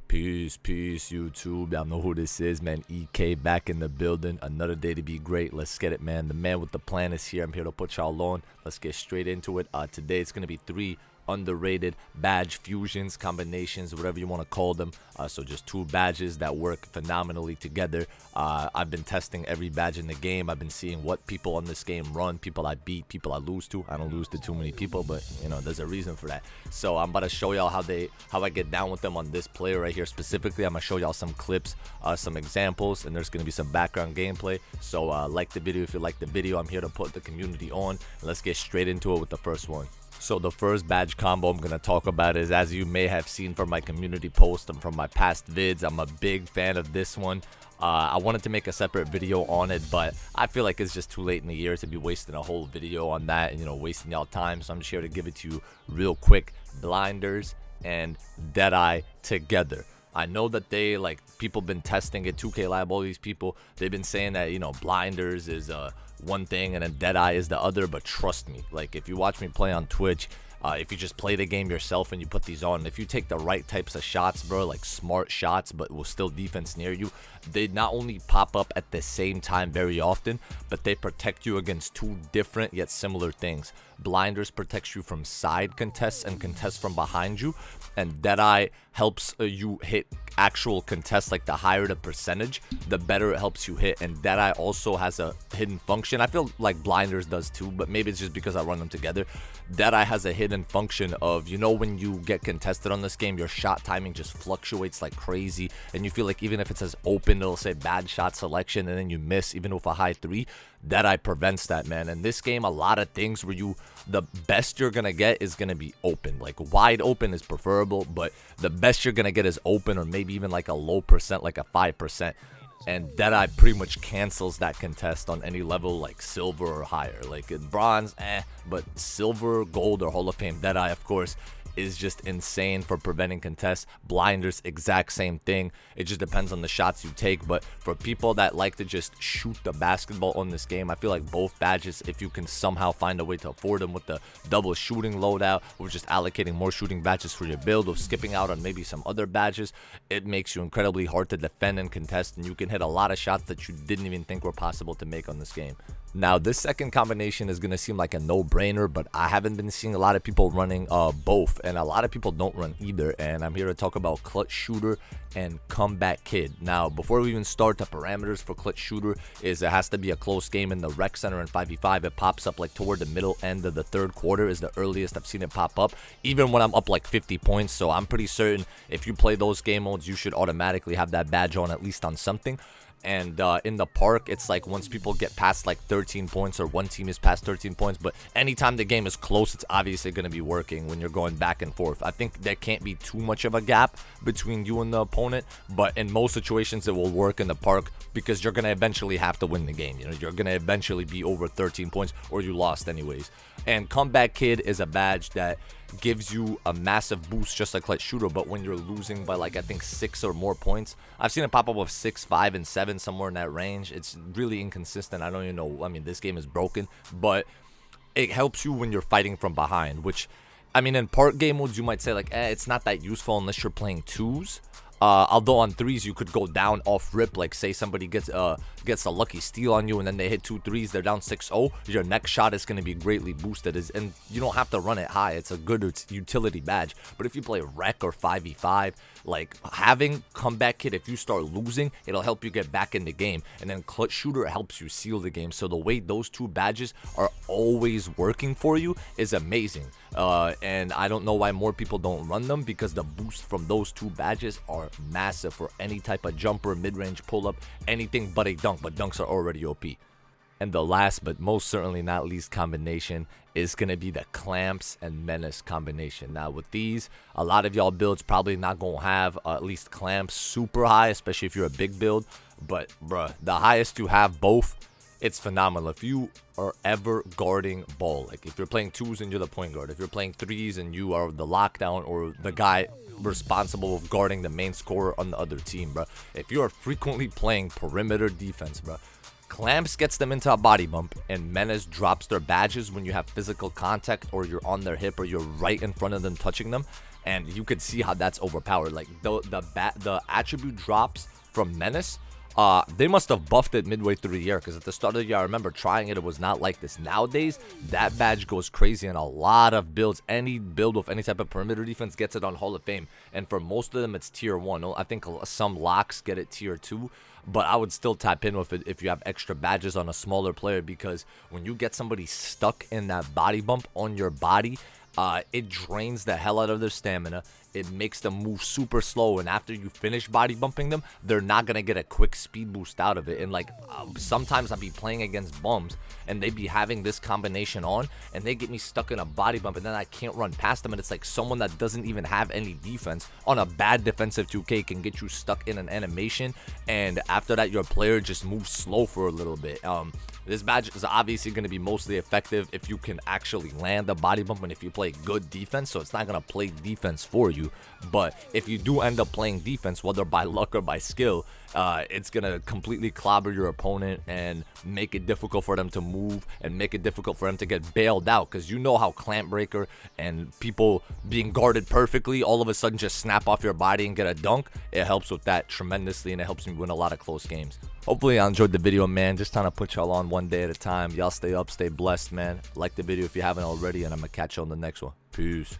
Peace, YouTube. Y'all know who this is, man. EK back in the building. Another day to be great. Let's get it, man. The man with the plan is here. I'm here to put y'all on. Let's get straight into it. Today it's gonna be 3 underrated badge fusions, combinations, whatever you want to call them. So just 2 badges that work phenomenally together. I've been testing every badge in the game. I've been seeing what people on this game run, people I beat, people I lose to. I don't lose to too many people, but you know, there's a reason for that. So I'm about to show y'all how I get down with them on this player right here specifically. I'm gonna show y'all some clips, some examples, and there's gonna be some background gameplay. So like the video if you like the video. I'm here to put the community on. Let's get straight into it with the first one. So the first badge combo I'm going to talk about is, as you may have seen from my community post and from my past vids, I'm a big fan of this one. I wanted to make a separate video on it, but I feel like it's just too late in the year to be wasting a whole video on that and, you know, wasting y'all time. So I'm just here to give it to you real quick. Blinders and Deadeye together. I know that people been testing it, 2K Lab, all these people, they've been saying that, you know, blinders is one thing and then Deadeye is the other, but trust me, like if you watch me play on Twitch, if you just play the game yourself and you put these on, if you take the right types of shots, bro, like smart shots but will still defense near you, they not only pop up at the same time very often, but they protect you against 2 different yet similar things. Blinders protects you from side contests and contests from behind you, and Deadeye helps you hit actual contests. Like the higher the percentage, the better it helps you hit. And Deadeye also has a hidden function. I feel like Blinders does too, but maybe it's just because I run them together. Deadeye has a hidden function of, you know, when you get contested on this game, your shot timing just fluctuates like crazy, and you feel like even if it says open, it'll say bad shot selection, and then you miss even with a high 3. Deadeye prevents that, man. In this game, a lot of things where the best you're gonna get is gonna be open. Like wide open is preferable, but the best you're gonna get is open, or maybe even like a low percent, like a 5%. And Deadeye pretty much cancels that contest on any level, like silver or higher. Like in bronze, but silver, gold, or Hall of Fame, Deadeye, of course, is just insane for preventing contests. Blinders, exact same thing. It just depends on the shots you take. But for people that like to just shoot the basketball on this game, I feel like both badges, if you can somehow find a way to afford them with the double shooting loadout, or just allocating more shooting badges for your build, or skipping out on maybe some other badges, it makes you incredibly hard to defend and contest, and you can hit a lot of shots that you didn't even think were possible to make on this game. Now, this second combination is going to seem like a no-brainer, but I haven't been seeing a lot of people running both, and a lot of people don't run either. And I'm here to talk about Clutch Shooter and Comeback Kid. Now, before we even start, the parameters for Clutch Shooter is it has to be a close game in the rec center in 5v5. It pops up like toward the middle end of the 3rd quarter is the earliest I've seen it pop up, even when I'm up like 50 points. So I'm pretty certain if you play those game modes, you should automatically have that badge on, at least on something. And in the park, it's like once people get past like 13 points, or one team is past 13 points, but anytime the game is close, it's obviously going to be working when you're going back and forth. I think there can't be too much of a gap between you and the opponent, but in most situations it will work in the park, because you're going to eventually have to win the game. You know, you're going to eventually be over 13 points or you lost anyways. And Comeback Kid is a badge that gives you a massive boost just like Clutch Shooter, but when you're losing by like I think 6 or more points. I've seen it pop up with 6, 5, and 7, somewhere in that range. It's really inconsistent. I don't even know. I mean, this game is broken, but it helps you when you're fighting from behind, which, I mean, in park game modes you might say like, it's not that useful unless you're playing 2s. Although on 3s you could go down off rip, like say somebody gets a lucky steal on you and then they hit 2 3s, they're down 6-0, your next shot is going to be greatly boosted, and you don't have to run it high. It's a good utility badge. But if you play rec or 5v5, like having Comeback Kid, if you start losing, it'll help you get back in the game, and then Clutch Shooter helps you seal the game. So the way those 2 badges are always working for you is amazing, and I don't know why more people don't run them, because the boost from those 2 badges are massive for any type of jumper, mid-range pull-up, anything but a dunk, but dunks are already OP. And the last but most certainly not least combination is going to be the Clamps and Menace combination. Now with these, a lot of y'all builds probably not going to have at least Clamps super high, especially if you're a big build, but bruh, the highest you have both, it's phenomenal. If you are ever guarding ball, like if you're playing 2s and you're the point guard, if you're playing 3s and you are the lockdown or the guy responsible of guarding the main scorer on the other team, bro. If you are frequently playing perimeter defense, bro, Clamps gets them into a body bump, and Menace drops their badges when you have physical contact or you're on their hip or you're right in front of them touching them. and you could see how that's overpowered. Like the attribute drops from Menace, they must have buffed it midway through the year, because at the start of the year, I remember trying it, it was not like this. Nowadays, that badge goes crazy in a lot of builds. Any build with any type of perimeter defense gets it on Hall of Fame, and for most of them, it's tier 1. I think some locks get it tier 2, but I would still tap in with it if you have extra badges on a smaller player, because when you get somebody stuck in that body bump on your body, it drains the hell out of their stamina. It makes them move super slow, and after you finish body bumping them, they're not gonna get a quick speed boost out of it. And like sometimes I'll be playing against bums and they be having this combination on, and they get me stuck in a body bump, and then I can't run past them, and it's like someone that doesn't even have any defense on a bad defensive 2K can get you stuck in an animation, and after that your player just moves slow for a little bit. This badge is obviously going to be mostly effective if you can actually land the body bump and if you play good defense, so it's not going to play defense for you. But if you do end up playing defense, whether by luck or by skill, it's going to completely clobber your opponent and make it difficult for them to move and make it difficult for them to get bailed out, because you know how clamp breaker and people being guarded perfectly all of a sudden just snap off your body and get a dunk. It helps with that tremendously, and it helps me win a lot of close games. Hopefully y'all enjoyed the video, man. Just trying to put y'all on one day at a time. Y'all stay up, stay blessed, man. Like the video if you haven't already, and I'm gonna catch you on the next one. Peace.